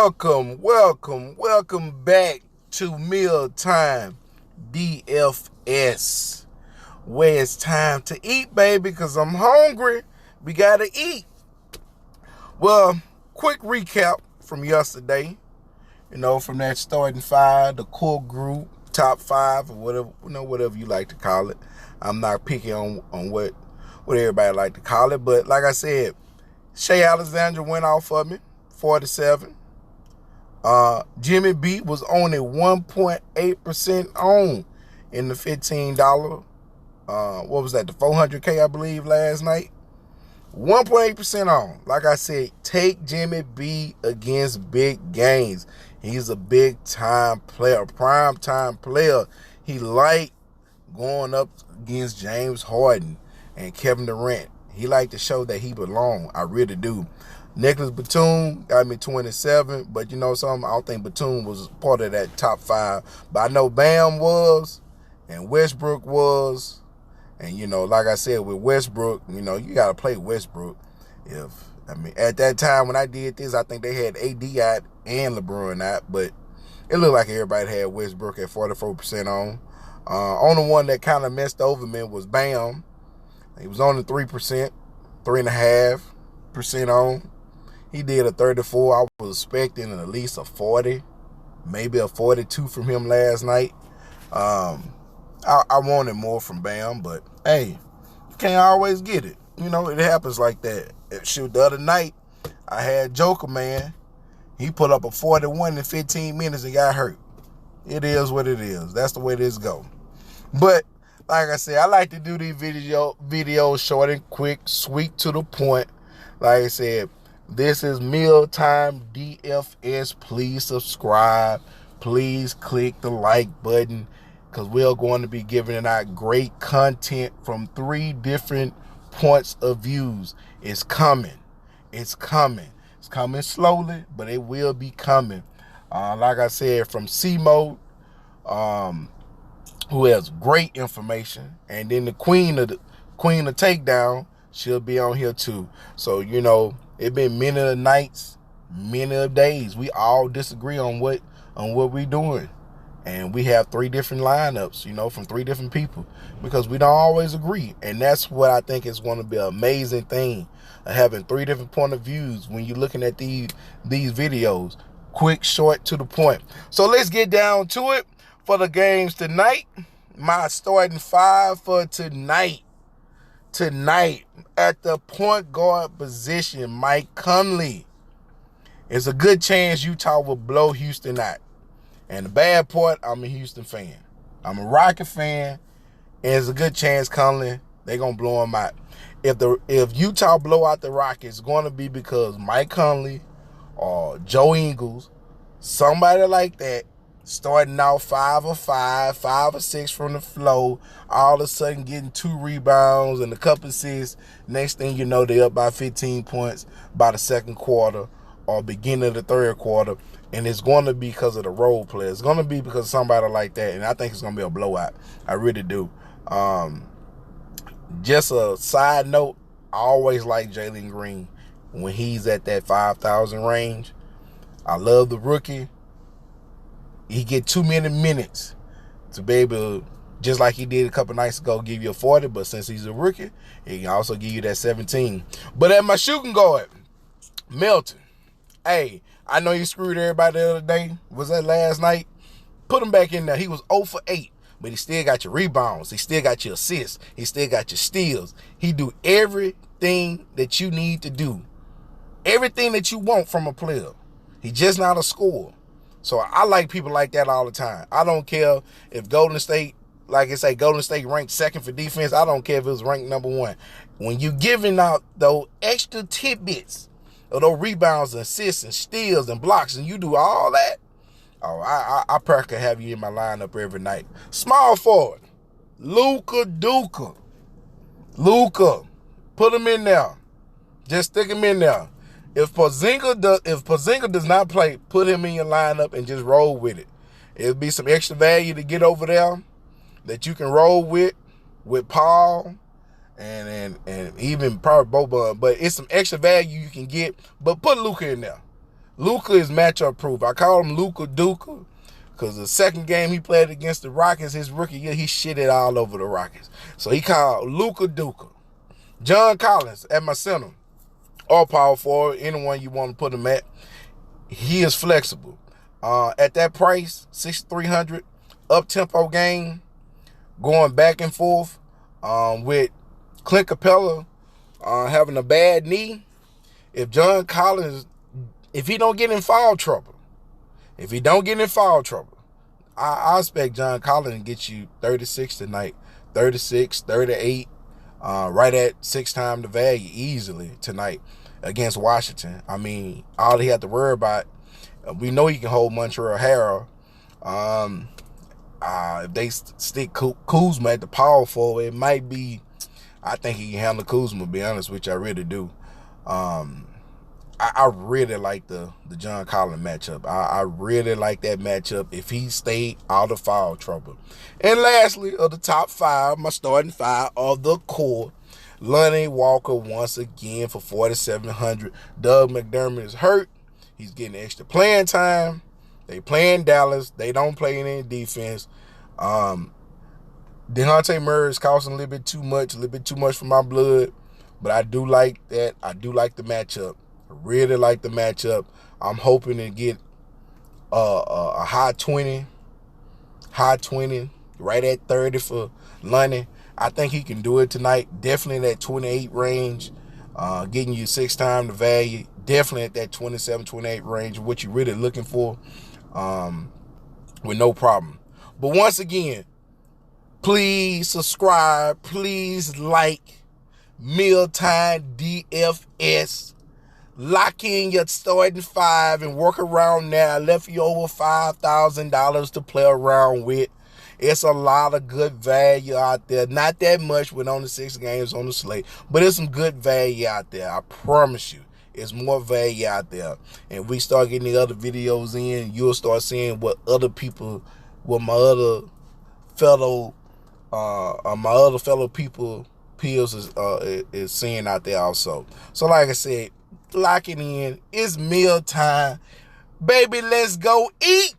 Welcome back to Mealtime DFS, where it's time to eat, baby, because I'm hungry. We got to eat. Well, quick recap from yesterday, from that starting five, the core group, top five, or whatever you like to call it. I'm not picking on what everybody like to call it, but like I said, Shea Alexander went off for me, 47. Jimmy B was only 1.8% on in the $15. What was that? The 400K, I believe, last night. 1.8% on. Like I said, take Jimmy B against big games. He's a big time player, prime time player. He liked going up against James Harden and Kevin Durant. He liked to show that he belonged. I really do. Nicholas Batum got me 27, but you know something? I don't think Batum was part of that top five. But I know Bam was, and Westbrook was. And, like I said, with Westbrook, you got to play Westbrook. At that time when I did this, I think they had AD out and LeBron out, but it looked like everybody had Westbrook at 44% on. Only one that kind of messed over me was Bam. He was on the 3%, 3.5% on. He did a 34. I was expecting at least a 40, maybe a 42 from him last night. I wanted more from Bam, but hey, you can't always get it. It happens like that. Shoot, the other night, I had Joker, man. He put up a 41 in 15 minutes and got hurt. It is what it is. That's the way this go. But like I said, I like to do these videos short and quick, sweet to the point. Like I said, this is Mealtime DFS. Please subscribe. Please click the like button, because we're going to be giving out great content from 3 different points of views. It's coming. It's coming. It's coming slowly, but it will be coming. Like I said, from C-Mode, who has great information, and then the queen of takedown, she'll be on here too. So it's been many of nights, many of days. We all disagree on what we're doing, and we have 3 different lineups, from 3 different people, because we don't always agree. And that's what I think is going to be an amazing thing, having 3 different point of views when you're looking at these videos. Quick, short, to the point. So let's get down to it. For the games tonight, my starting 5 for tonight at the point guard position, Mike Conley. It's a good chance Utah will blow Houston out. And the bad part, I'm a Houston fan. I'm a Rocket fan, and it's a good chance Conley, they're going to blow him out. If Utah blow out the Rockets, it's going to be because Mike Conley or Joe Ingles, somebody like that, starting out 5 or 5, 5 or 6 from the floor, all of a sudden getting 2 rebounds and a couple assists. Next thing you know, they're up by 15 points by the second quarter or beginning of the third quarter. And it's going to be because of the role player. It's going to be because of somebody like that. And I think it's going to be a blowout. I really do. Just a side note, I always like Jalen Green when he's at that 5,000 range. I love the rookie. He get too many minutes to be able to, just like he did a couple nights ago, give you a 40. But since he's a rookie, he can also give you that 17. But at my shooting guard, Milton. Hey, I know you screwed everybody the other day. Was that last night? Put him back in there. He was 0 for 8, but he still got your rebounds. He still got your assists. He still got your steals. He do everything that you need to do. Everything that you want from a player. He just not a scorer. So I like people like that all the time. I don't care if Golden State, like I say, Golden State ranked 2nd for defense. I don't care if it was ranked number 1. When you giving out those extra tidbits of those rebounds and assists and steals and blocks, and you do all that, I probably have you in my lineup every night. Small forward, Luka Duka. Put him in there. Just stick him in there. If Porzingis does not play, put him in your lineup and just roll with it. It'll be some extra value to get over there that you can roll with Paul and even probably Boban. But it's some extra value you can get. But put Luka in there. Luka is matchup proof. I call him Luka Duka because the second game he played against the Rockets, his rookie year, he shitted all over the Rockets. So he called Luka Duka. John Collins at my center. All power forward, anyone you want to put him at. He is flexible. At that price, 6,300, up-tempo game, going back and forth with Clint Capella having a bad knee. If John Collins, if he don't get in foul trouble, I expect John Collins to get you 36 tonight, 36, 38, right at 6 times the value easily tonight against Washington. I mean, all he had to worry about, we know he can hold Montreal Harrell. If they stick Kuzma at the power forward, it might be, I think he can handle Kuzma, to be honest with you. I really do. I really like the John Collins matchup. I really like that matchup if he stayed out of foul trouble. And lastly, of the top 5, my starting 5 of the core, Lonnie Walker once again for 4,700. Doug McDermott is hurt. He's getting extra playing time. They playing Dallas. They don't play any defense. DeJounte Murray is costing a little bit too much for my blood. But I do like that. I do like the matchup. I really like the matchup. I'm hoping to get a high 20, right at 30 for Lonnie. I think he can do it tonight. Definitely in that 28 range, getting you 6 times the value. Definitely at that 27, 28 range, what you're really looking for, with no problem. But once again, please subscribe. Please like Mealtime DFS. Lock in your starting 5 and work around now. I left you over $5,000 to play around with. It's a lot of good value out there. Not that much with only 6 games on the slate, but there's some good value out there. I promise you. It's more value out there. And we start getting the other videos in, you'll start seeing what other people, what my other fellow people peers is seeing out there also. So like I said, lock it in. It's meal time. Baby, let's go eat.